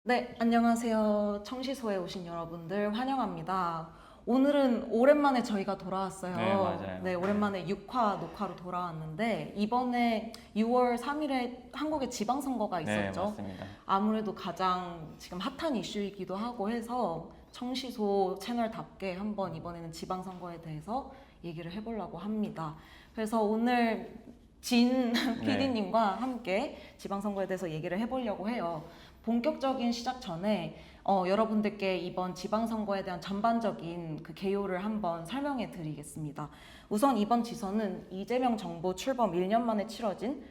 네, 안녕하세요. 청시소에 오신 여러분들 환영합니다. 오늘은 오랜만에 저희가 네, 돌아왔어요. 맞아요. 네, 네. 오랜만에 6화 녹화로 돌아왔는데 이번에 6월 3일에 한국에 지방선거가 네, 있었죠. 맞습니다. 아무래도 가장 지금 핫한 이슈이기도 하고 해서 청시소 채널답게 한번 이번에는 지방선거에 대해서 얘기를 해보려고 합니다. 그래서 오늘 진 네. PD님과 함께 지방선거에 대해서 얘기를 해보려고 해요. 본격적인 시작 전에 여러분들께 이번 지방선거에 대한 전반적인 그 개요를 한번 설명해 드리겠습니다. 우선 이번 지선은 이재명 정부 출범 1년 만에 치러진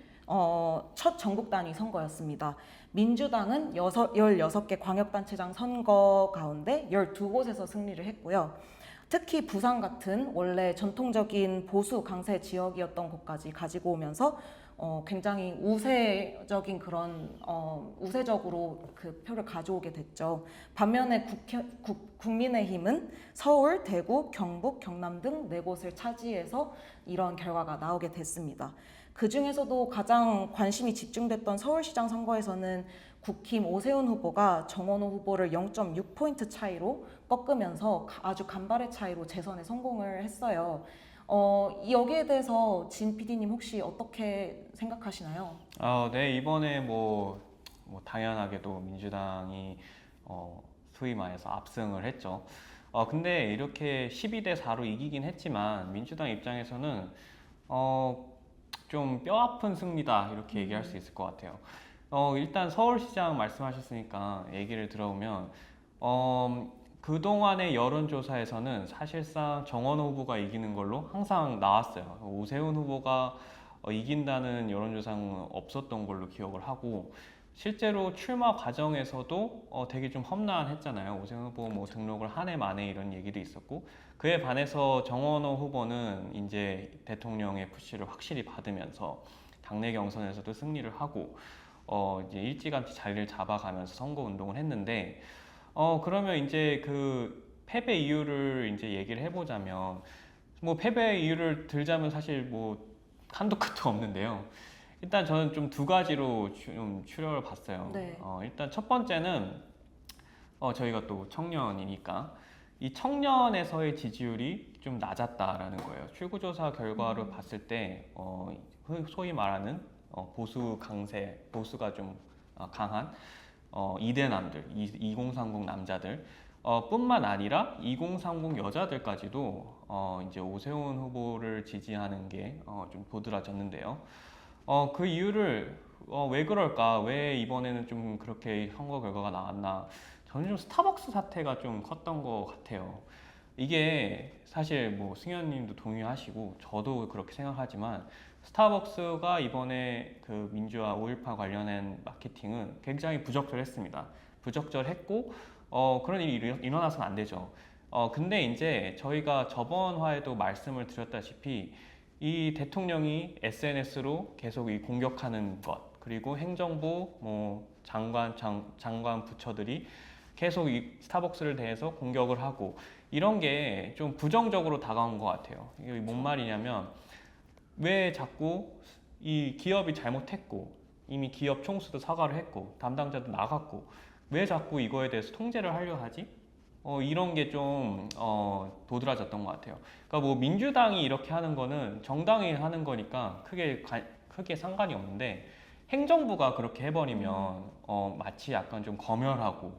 첫 전국 단위 선거였습니다. 민주당은 16개 광역단체장 선거 가운데 12곳에서 승리를 했고요. 특히 부산 같은 원래 전통적인 보수 강세 지역이었던 곳까지 가지고 오면서 굉장히 우세적인 그런 우세적으로 그 표를 가져오게 됐죠. 반면에 국민의힘은 서울, 대구, 경북, 경남 등 네 곳을 차지해서 이런 결과가 나오게 됐습니다. 그 중에서도 가장 관심이 집중됐던 서울시장 선거에서는 국힘 오세훈 후보가 정원호 후보를 0.6포인트 차이로 꺾으면서 아주 간발의 차이로 재선에 성공을 했어요. 여기에 대해서 진 PD님 혹시 어떻게 생각하시나요? 네, 이번에 당연하게도 민주당이 소위 말해서 압승을 했죠. 근데 이렇게 12대 4로 이기긴 했지만 민주당 입장에서는 어, 좀 뼈아픈 승리다 이렇게 얘기할 수 있을 것 같아요. 일단 서울시장 말씀하셨으니까 얘기를 들어보면 그동안의 여론조사에서는 사실상 정원호 후보가 이기는 걸로 항상 나왔어요. 오세훈 후보가 이긴다는 여론조사는 없었던 걸로 기억을 하고 실제로 출마 과정에서도 되게 좀 험난했잖아요. 오세훈 후보 그렇죠. 등록을 한 해 만에 이런 얘기도 있었고 그에 반해서 정원호 후보는 이제 대통령의 푸시를 확실히 받으면서 당내 경선에서도 승리를 하고 이제 일찌감치 자리를 잡아가면서 선거 운동을 했는데 그러면 이제 그 패배 이유를 이제 얘기를 해보자면 패배 이유를 들자면 사실 한도 끝도 없는데요. 일단 저는 좀 두 가지로 좀 추려를 봤어요. 네. 일단 첫 번째는 저희가 또 청년이니까 이 청년에서의 지지율이 좀 낮았다라는 거예요. 출구조사 결과를 봤을 때 소위 말하는 보수 강세, 보수가 좀 강한 이대남들, 2030 남자들 뿐만 아니라 2030 여자들까지도 이제 오세훈 후보를 지지하는 게 좀 도드라졌는데요. 그 이유를 왜 그럴까? 왜 이번에는 좀 그렇게 선거 결과가 나왔나? 저는 좀 스타벅스 사태가 좀 컸던 것 같아요. 이게 사실 승현님도 동의하시고 저도 그렇게 생각하지만 스타벅스가 이번에 그 민주화 5.18 관련된 마케팅은 굉장히 부적절했습니다. 부적절했고 그런 일이 일어나서는 안 되죠. 근데 이제 저희가 저번 화에도 말씀을 드렸다시피 이 대통령이 SNS로 계속 이 공격하는 것 그리고 행정부 장관 부처들이 계속 이 스타벅스를 대해서 공격을 하고 이런 게 좀 부정적으로 다가온 것 같아요. 이게 뭔 그렇죠. 말이냐면 왜 자꾸 이 기업이 잘못했고 이미 기업 총수도 사과를 했고 담당자도 나갔고 왜 자꾸 이거에 대해서 통제를 하려 하지? 이런 게 좀 도드라졌던 것 같아요. 그러니까 민주당이 이렇게 하는 거는 정당이 하는 거니까 크게 상관이 없는데 행정부가 그렇게 해버리면 마치 약간 좀 검열하고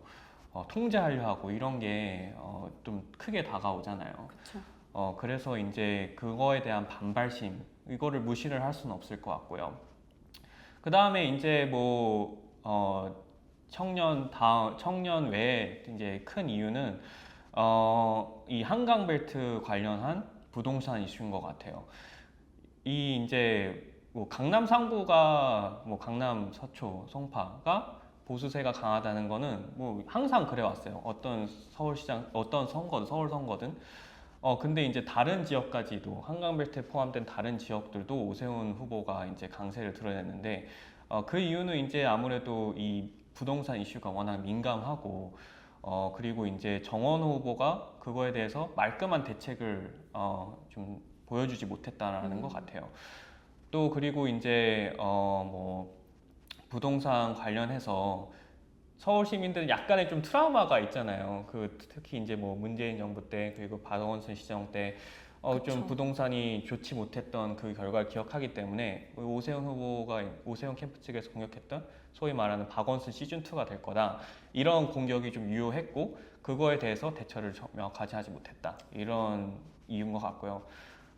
통제하려 하고 이런 게 좀 크게 다가오잖아요. 그렇죠. 그래서 이제 그거에 대한 반발심 이거를 무시를 할 수는 없을 것 같고요. 그 다음에 이제 청년 외에 이제 큰 이유는 이 한강벨트 관련한 부동산 이슈인 것 같아요. 이 이제 강남 상구가 강남 서초 송파가 보수세가 강하다는 거는 항상 그래 왔어요. 어떤 서울시장 어떤 선거든 서울 선거든 근데 이제 다른 지역까지도 한강벨트에 포함된 다른 지역들도 오세훈 후보가 이제 강세를 드러냈는데 그 이유는 이제 아무래도 이 부동산 이슈가 워낙 민감하고 그리고 이제 정원호 후보가 그거에 대해서 말끔한 대책을 좀 보여주지 못했다라는 것 같아요. 또 그리고 이제 부동산 관련해서 서울 시민들은 약간의 좀 트라우마가 있잖아요. 특히 이제 뭐 문재인 정부 때 그리고 박원순 시정 때 좀 그쵸. 부동산이 좋지 못했던 그 결과를 기억하기 때문에 오세훈 캠프 측에서 공격했던 소위 말하는 박원순 시즌 2가 될 거다. 이런 공격이 좀 유효했고 그거에 대해서 대처를 명확하지 하지 못했다. 이런 이유인 것 같고요.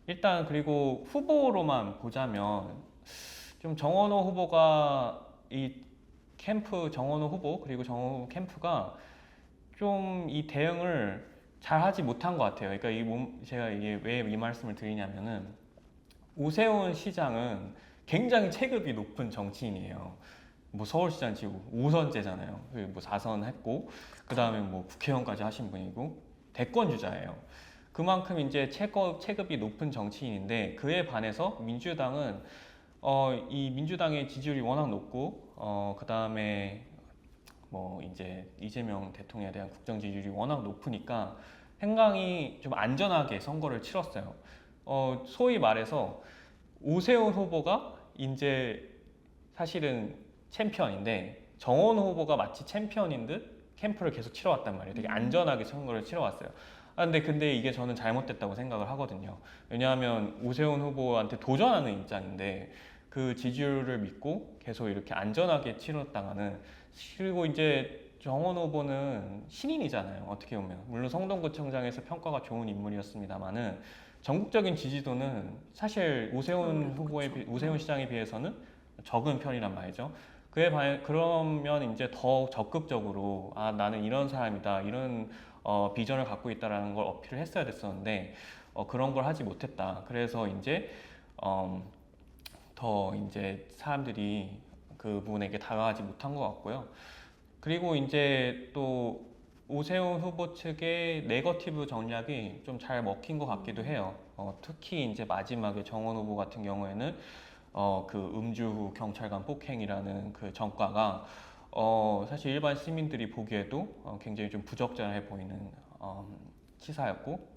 일단 그리고 후보로만 보자면 좀 정원호 후보가 정원호 후보 그리고 정원호 캠프가 좀 이 대응을 잘 하지 못한 것 같아요. 그러니까 제가 이게 왜 이 말씀을 드리냐면은 오세훈 시장은 굉장히 체급이 높은 정치인이에요. 뭐 서울시장 지금 5선째잖아요. 뭐 4선 했고 그다음에 뭐 국회의원까지 하신 분이고 대권 주자예요. 그만큼 이제 체급이 높은 정치인인데 그에 반해서 민주당은 이 민주당의 지지율이 워낙 높고 그다음에 뭐 이제 이재명 대통령에 대한 국정 지지율이 워낙 높으니까 굉장히 좀 안전하게 선거를 치렀어요. 소위 말해서 오세훈 후보가 이제 사실은 챔피언인데 정원 후보가 마치 챔피언인 듯 캠프를 계속 치러왔단 말이에요. 되게 안전하게 선거를 치러왔어요. 근데 이게 저는 잘못됐다고 생각을 하거든요. 왜냐하면 오세훈 후보한테 도전하는 입장인데 그 지지율을 믿고 계속 이렇게 안전하게 치렀다가는 그리고 이제 정원 후보는 신인이잖아요. 어떻게 보면 물론 성동구청장에서 평가가 좋은 인물이었습니다만은 전국적인 지지도는 사실 오세훈 시장에 비해서는 적은 편이란 말이죠. 그러면 이제 더 적극적으로 나는 이런 사람이다 이런 비전을 갖고 있다라는 걸 어필을 했어야 됐었는데 그런 걸 하지 못했다. 그래서 이제 더 이제 사람들이 그 부분에게 다가가지 못한 것 같고요. 그리고 이제 또 오세훈 후보 측의 네거티브 전략이 좀 잘 먹힌 것 같기도 해요. 특히 이제 마지막에 정원 후보 같은 경우에는 그 음주 후 경찰관 폭행이라는 그 전과가 사실 일반 시민들이 보기에도 굉장히 좀 부적절해 보이는 치사였고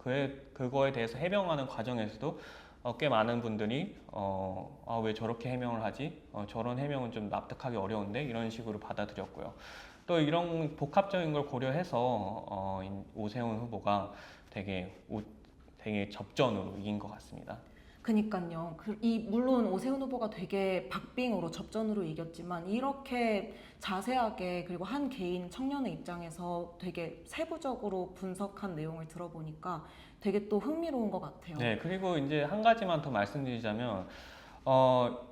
그거에 대해서 해명하는 과정에서도 꽤 많은 분들이 왜 저렇게 해명을 하지? 저런 해명은 좀 납득하기 어려운데 이런 식으로 받아들였고요. 또 이런 복합적인 걸 고려해서 오세훈 후보가 되게 접전으로 이긴 것 같습니다. 그니까요. 물론 오세훈 후보가 되게 박빙으로 접전으로 이겼지만 이렇게 자세하게 그리고 한 개인 청년의 입장에서 되게 세부적으로 분석한 내용을 들어보니까 되게 또 흥미로운 것 같아요. 네, 그리고 이제 한 가지만 더 말씀드리자면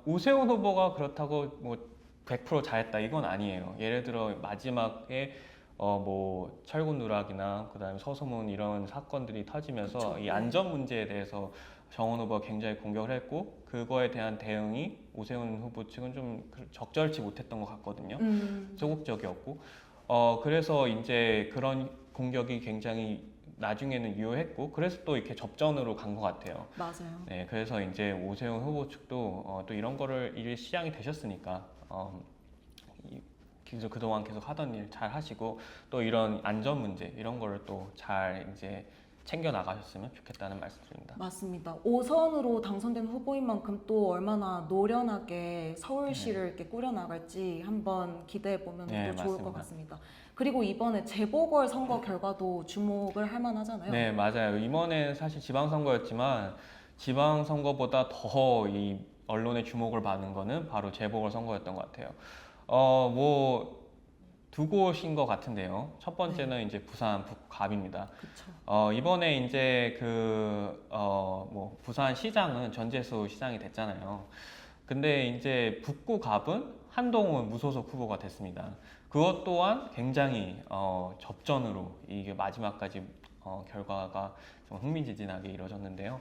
오세훈 후보가 그렇다고 뭐 100% 잘했다 이건 아니에요. 예를 들어 마지막에 뭐 철군 누락이나 그다음에 서소문 이런 사건들이 터지면서 그쵸, 이 네. 안전 문제에 대해서 정원 후보가 굉장히 공격을 했고 그거에 대한 대응이 오세훈 후보 측은 좀 적절치 못했던 것 같거든요. 소극적이었고 그래서 이제 그런 공격이 굉장히 나중에는 유효했고 그래서 또 이렇게 접전으로 간 것 같아요. 맞아요. 네, 그래서 이제 오세훈 후보 측도 또 이런 거를 일 시장이 되셨으니까 그동안 계속 하던 일 잘 하시고 또 이런 안전 문제 이런 거를 또 잘 이제 챙겨 나가셨으면 좋겠다는 말씀드립니다. 맞습니다. 5선으로 당선된 후보인 만큼 또 얼마나 노련하게 서울시를 이렇게 꾸려나갈지 한번 기대해 보면 네, 또 좋을 것 맞습니다. 같습니다. 그리고 이번에 재보궐 선거 결과도 주목을 할 만하잖아요. 네, 맞아요. 이번엔 사실 지방선거였지만 지방선거보다 더 이 언론의 주목을 받는 거는 바로 재보궐선거였던 것 같아요. 뭐 두 곳인 것 같은데요. 첫 번째는 이제 부산 북갑입니다. 그렇죠. 이번에 이제 뭐 부산 시장은 전재수 시장이 됐잖아요. 근데 이제 북구 갑은 한동훈 무소속 후보가 됐습니다. 그것 또한 굉장히 접전으로 이게 마지막까지 결과가 좀 흥미진진하게 이루어졌는데요.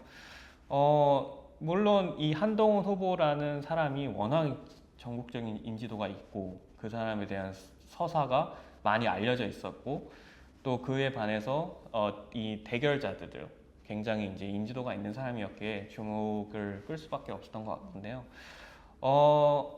물론 이 한동훈 후보라는 사람이 워낙 전국적인 인지도가 있고 그 사람에 대한 서사가 많이 알려져 있었고 또 그에 반해서 이 대결자들 굉장히 이제 인지도가 있는 사람이었기에 주목을 끌 수밖에 없었던 것 같은데요.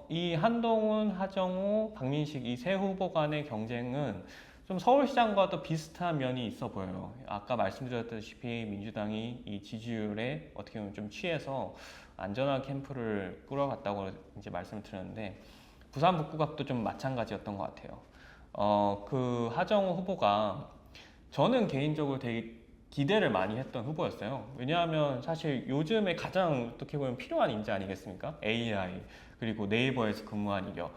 이 한동훈, 하정우, 박민식 이 세 후보 간의 경쟁은 좀 서울시장과도 비슷한 면이 있어 보여요. 아까 말씀드렸다시피 민주당이 이 지지율에 어떻게 보면 좀 취해서 안전한 캠프를 꾸려갔다고 이제 말씀을 드렸는데 부산 북구갑도 좀 마찬가지였던 것 같아요. 그 하정우 후보가 저는 개인적으로 되게 기대를 많이 했던 후보였어요. 왜냐하면 사실 요즘에 가장 어떻게 보면 필요한 인재 아니겠습니까? AI 그리고 네이버에서 근무한 이력,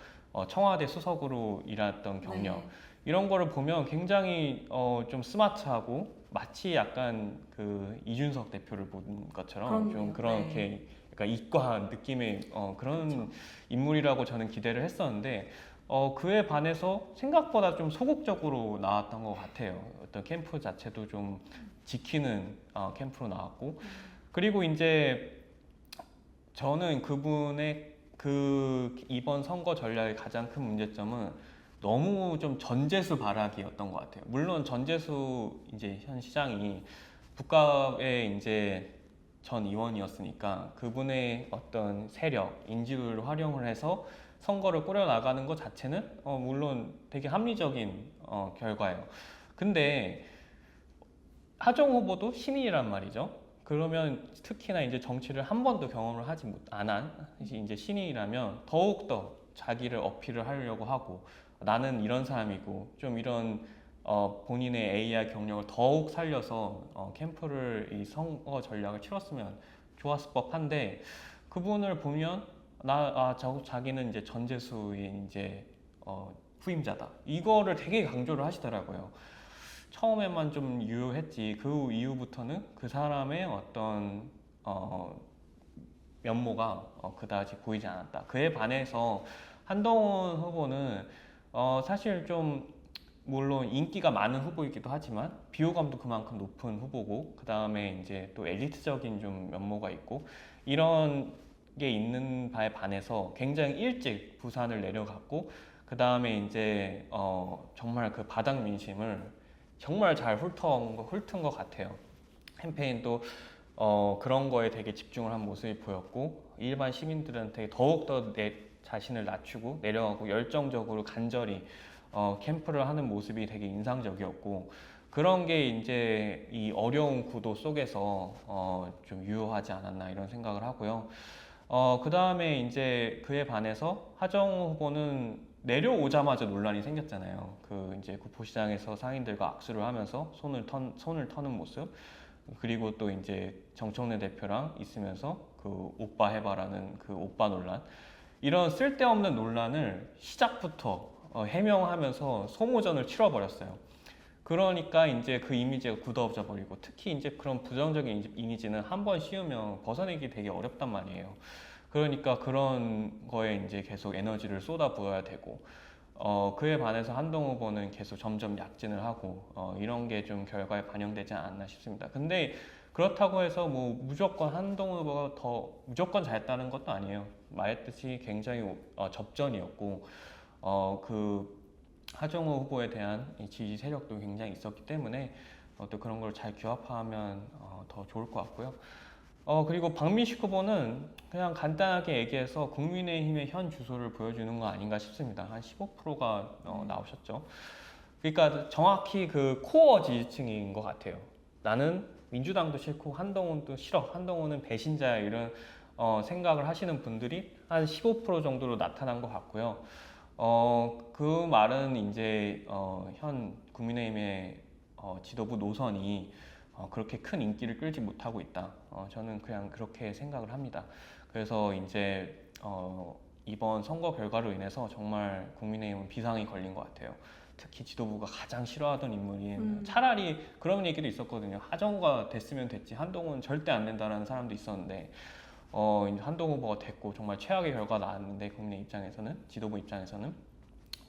청와대 수석으로 일했던 경력 네. 이런 거를 보면 굉장히 좀 스마트하고 마치 약간 그 이준석 대표를 본 것처럼 좀 그렇네요. 그렇게 약간 이과한 느낌의 그런 그렇죠. 인물이라고 저는 기대를 했었는데 그에 반해서 생각보다 좀 소극적으로 나왔던 것 같아요. 어떤 캠프 자체도 좀 지키는 캠프로 나왔고 그리고 이제 저는 그분의 그 이번 선거 전략의 가장 큰 문제점은 너무 좀 전재수 발악이었던 것 같아요. 물론 전재수 이제 현 시장이 국가의 이제 전 의원이었으니까 그분의 어떤 세력, 인지도를 활용을 해서 선거를 꾸려 나가는 것 자체는 물론 되게 합리적인 결과예요. 근데 하정 후보도 신인이란 말이죠. 그러면 특히나 이제 정치를 한 번도 경험을 하지 안한 이제 신인이라면 더욱더 자기를 어필을 하려고 하고 나는 이런 사람이고 좀 이런 본인의 AR 경력을 더욱 살려서 캠프를 이 선거 전략을 치렀으면 좋았을 법한데 그분을 보면 자기는 이제 전재수의 이제 후임자다 이거를 되게 강조를 하시더라고요. 처음에만 좀 유효했지 그 이후부터는 그 사람의 어떤 면모가 그다지 보이지 않았다. 그에 반해서 한동훈 후보는 사실 좀 물론 인기가 많은 후보이기도 하지만 비호감도 그만큼 높은 후보고 그 다음에 이제 또 엘리트적인 좀 면모가 있고 이런 게 있는 바에 반해서 굉장히 일찍 부산을 내려갔고 그 다음에 이제 정말 그 바닥 민심을 정말 잘 훑은 것 같아요. 캠페인도 그런 거에 되게 집중을 한 모습이 보였고 일반 시민들한테 더욱더 내 자신을 낮추고 내려가고 열정적으로 간절히 캠프를 하는 모습이 되게 인상적이었고 그런 게 이제 이 어려운 구도 속에서 좀 유효하지 않았나 이런 생각을 하고요. 그 다음에 이제 그에 반해서 하정우 후보는 내려오자마자 논란이 생겼잖아요. 그 이제 구포시장에서 상인들과 악수를 하면서 손을 터는 모습. 그리고 또 이제 정청래 대표랑 있으면서 그 오빠 해봐라는 그 오빠 논란. 이런 쓸데없는 논란을 시작부터 해명하면서 소모전을 치러버렸어요. 그러니까 이제 그 이미지가 굳어져 버리고 특히 이제 그런 부정적인 이미지는 한 번 씌우면 벗어내기 되게 어렵단 말이에요. 그러니까 그런 거에 이제 계속 에너지를 쏟아부어야 되고 그에 반해서 한동 후보는 계속 점점 약진을 하고 이런 게 좀 결과에 반영되지 않았나 싶습니다. 근데 그렇다고 해서 뭐 무조건 한동 후보가 더 무조건 잘했다는 것도 아니에요. 말했듯이 굉장히 접전이었고 그 하정우 후보에 대한 이 지지 세력도 굉장히 있었기 때문에 또 그런 걸 잘 규합하면 더 좋을 것 같고요. 그리고 박민식 후보는 그냥 간단하게 얘기해서 국민의힘의 현 주소를 보여주는 거 아닌가 싶습니다. 한 15%가 나오셨죠. 그러니까 정확히 그 코어 지지층인 것 같아요. 나는 민주당도 싫고 한동훈도 싫어. 한동훈은 배신자야 이런 생각을 하시는 분들이 한 15% 정도로 나타난 것 같고요. 그 말은 이제 현 국민의힘의 지도부 노선이 그렇게 큰 인기를 끌지 못하고 있다. 저는 그냥 그렇게 생각을 합니다. 그래서 이제 이번 선거 결과로 인해서 정말 국민의힘은 비상이 걸린 것 같아요. 특히 지도부가 가장 싫어하던 인물인 차라리 그런 얘기도 있었거든요. 하정우가 됐으면 됐지 한동훈 절대 안 된다라는 사람도 있었는데 이제 한동훈 후보가 됐고 정말 최악의 결과가 나왔는데 국민의 입장에서는 지도부 입장에서는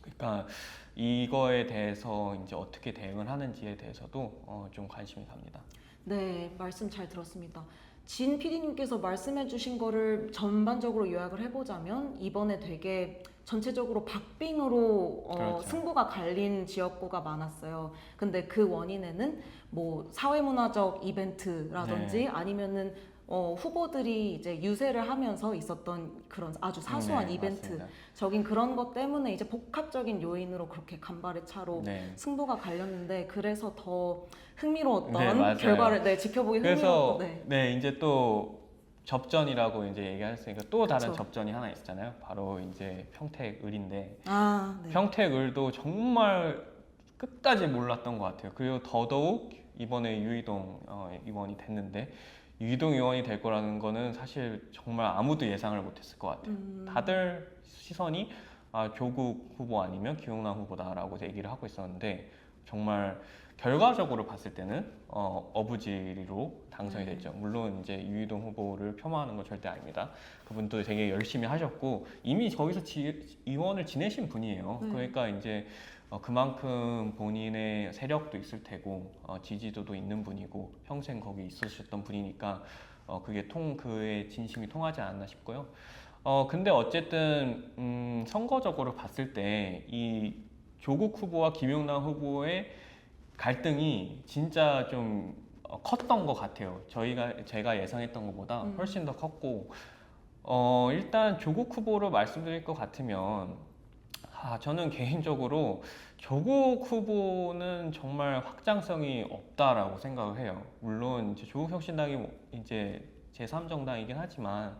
그러니까 이거에 대해서 이제 어떻게 대응을 하는지에 대해서도 좀 관심이 갑니다. 네, 말씀 잘 들었습니다. 진 PD님께서 말씀해주신 거를 전반적으로 요약을 해보자면 이번에 되게 전체적으로 박빙으로 그렇죠. 승부가 갈린 지역구가 많았어요. 근데 그 원인에는 뭐 사회문화적 이벤트라든지 네. 아니면은 후보들이 이제 유세를 하면서 있었던 그런 아주 사소한 네, 맞습니다. 이벤트적인 그런 것 때문에 이제 복합적인 요인으로 그렇게 간발의 차로 네. 승부가 갈렸는데 그래서 더 흥미로웠던 네, 맞아요. 결과를 지켜보기 그래서 흥미로웠던 네 이제 또 접전이라고 이제 얘기했으니까 또 다른 그쵸. 접전이 하나 있잖아요. 바로 이제 평택을인데 아, 네. 평택을도 정말 끝까지 몰랐던 것 같아요. 그리고 더더욱 이번에 유이동 의원이 됐는데 유이동 의원이 될 거라는 거는 사실 정말 아무도 예상을 못했을 것 같아요. 다들 시선이 조국 후보 아니면 김용남 후보다라고 얘기를 하고 있었는데 정말 결과적으로 봤을 때는 어부지리로 당선이 됐죠. 물론 이제 유이동 후보를 폄하하는 건 절대 아닙니다. 그분도 되게 열심히 하셨고 이미 거기서 의원을 지내신 분이에요. 네. 그러니까 이제 그만큼 본인의 세력도 있을 테고 지지도도 있는 분이고 평생 거기 있으셨던 분이니까 그게 그의 진심이 통하지 않았나 싶고요. 근데 어쨌든 선거적으로 봤을 때 이 조국 후보와 김용남 후보의 갈등이 진짜 좀 컸던 것 같아요. 제가 예상했던 것보다 훨씬 더 컸고 일단 조국 후보로 말씀드릴 것 같으면 저는 개인적으로 조국 후보는 정말 확장성이 없다라고 생각을 해요. 물론 이제 조국 혁신당이 이제 제3정당이긴 하지만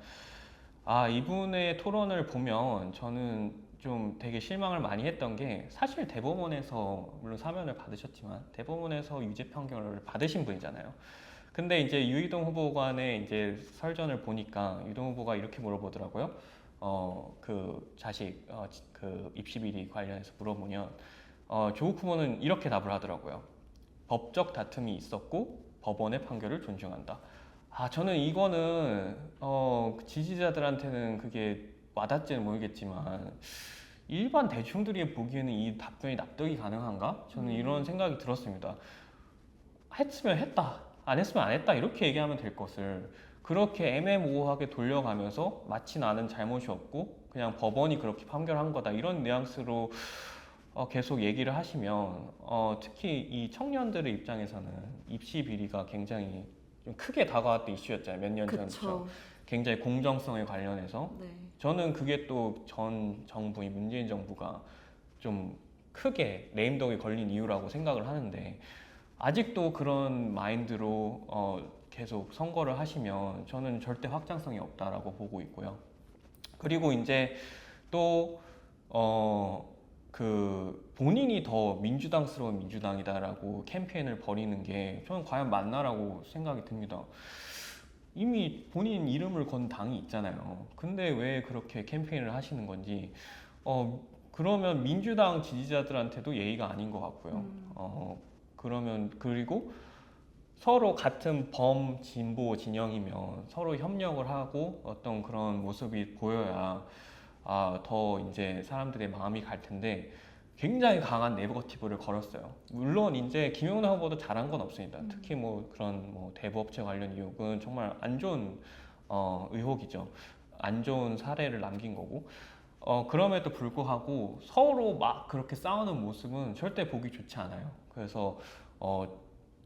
이분의 토론을 보면 저는 좀 되게 실망을 많이 했던 게 사실 대법원에서 물론 사면을 받으셨지만 대법원에서 유죄 판결을 받으신 분이잖아요. 근데 이제 유이동 후보 간의 이제 설전을 보니까 유이동 후보가 이렇게 물어보더라고요. 그 자식 그 입시 비리 관련해서 물어보면 조국 후보는 이렇게 답을 하더라고요. 법적 다툼이 있었고 법원의 판결을 존중한다. 저는 이거는 지지자들한테는 그게 와닿지는 모르겠지만 일반 대중들이 보기에는 이 답변이 납득이 가능한가? 저는 이런 생각이 들었습니다. 했으면 했다, 안 했으면 안 했다 이렇게 얘기하면 될 것을 그렇게 애매모호하게 돌려가면서 마치 나는 잘못이 없고 그냥 법원이 그렇게 판결한 거다 이런 뉘앙스로 계속 얘기를 하시면 특히 이 청년들의 입장에서는 입시 비리가 굉장히 좀 크게 다가왔던 이슈였잖아요. 몇 년 전부터. 그쵸. 굉장히 공정성에 관련해서 네. 저는 그게 또 전 정부, 이 문재인 정부가 좀 크게 레임덕이 걸린 이유라고 생각을 하는데 아직도 그런 마인드로 계속 선거를 하시면 저는 절대 확장성이 없다라고 보고 있고요. 그리고 이제 또 그 본인이 더 민주당스러운 민주당이다라고 캠페인을 벌이는 게 저는 과연 맞나라고 생각이 듭니다. 이미 본인 이름을 건 당이 있잖아요. 근데 왜 그렇게 캠페인을 하시는 건지 그러면 민주당 지지자들한테도 예의가 아닌 것 같고요. 그러면 그리고 서로 같은 범진보 진영이면 서로 협력을 하고 어떤 그런 모습이 보여야 더 이제 사람들의 마음이 갈 텐데 굉장히 강한 네거티브를 걸었어요. 물론 이제 김용남 후보도 잘한 건 없습니다. 특히 뭐 그런 뭐 대부업체 관련 의혹은 정말 안 좋은 의혹이죠. 안 좋은 사례를 남긴 거고. 그럼에도 불구하고 서로 막 그렇게 싸우는 모습은 절대 보기 좋지 않아요. 그래서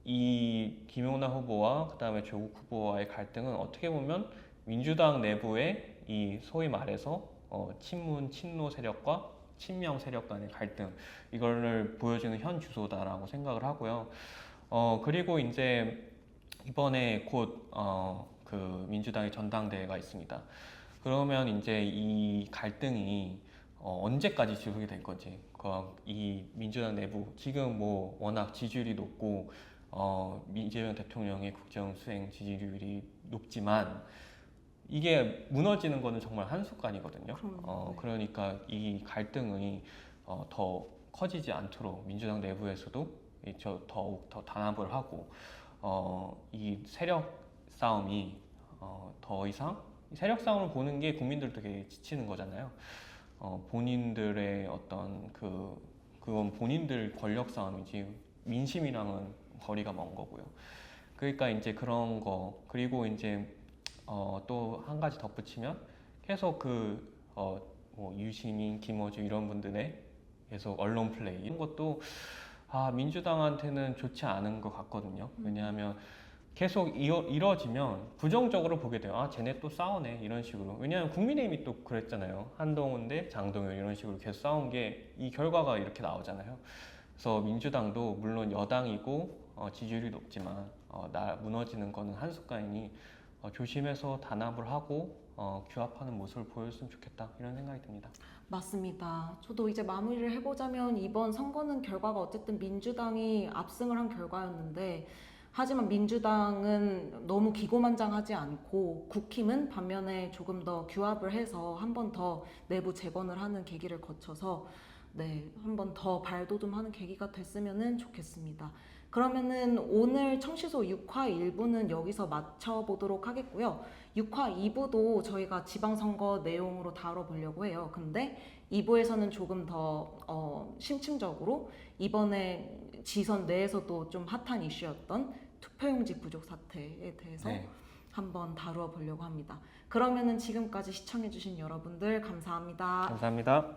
이 김용남 후보와 그다음에 조국 후보와의 갈등은 어떻게 보면 민주당 내부의 이 소위 말해서 친문 친노 세력과 친명 세력 간의 갈등 이거를 보여주는 현 주소다라고 생각을 하고요. 그리고 이제 이번에 곧 그 민주당의 전당대회가 있습니다. 그러면 이제 이 갈등이 언제까지 지속이 될 건지 이 민주당 내부 지금 뭐 워낙 지지율이 높고 이재명 대통령의 국정 수행 지지율이 높지만 이게 무너지는 거는 정말 한순간이거든요. 네. 그러니까 이 갈등이 더 커지지 않도록 민주당 내부에서도 더욱 더 단합을 하고 이 세력 싸움이 더 이상 세력 싸움을 보는 게 국민들도 되게 지치는 거잖아요. 본인들의 어떤 그건 본인들 권력 싸움이지 민심이랑은 거리가 먼 거고요. 그러니까 이제 그런 거 그리고 이제 또 한 가지 덧붙이면 계속 뭐 유시민, 김어준 이런 분들의 계속 언론 플레이 이런 것도 민주당한테는 좋지 않은 것 같거든요. 왜냐하면 계속 이뤄지면 부정적으로 보게 돼요. 쟤네 또 싸우네 이런 식으로. 왜냐하면 국민의힘이 또 그랬잖아요. 한동훈 대 장동연 이런 식으로 계속 싸운 게 이 결과가 이렇게 나오잖아요. 그래서 민주당도 물론 여당이고 지지율이 높지만 무너지는 거는 한순간이니 조심해서 단합을 하고 규합하는 모습을 보였으면 좋겠다 이런 생각이 듭니다. 맞습니다. 저도 이제 마무리를 해보자면 이번 선거는 결과가 어쨌든 민주당이 압승을 한 결과였는데 하지만 민주당은 너무 기고만장하지 않고 국힘은 반면에 조금 더 규합을 해서 한 번 더 내부 재건을 하는 계기를 거쳐서 한 번 더 발돋움하는 계기가 됐으면 좋겠습니다. 그러면은 오늘 청시소 6화 1부는 여기서 마쳐보도록 하겠고요. 6화 2부도 저희가 지방선거 내용으로 다뤄보려고 해요. 근데 2부에서는 조금 더 심층적으로 이번에 지선 내에서도 좀 핫한 이슈였던 투표용지 부족 사태에 대해서 네. 한번 다루어 보려고 합니다. 그러면은 지금까지 시청해주신 여러분들 감사합니다. 감사합니다.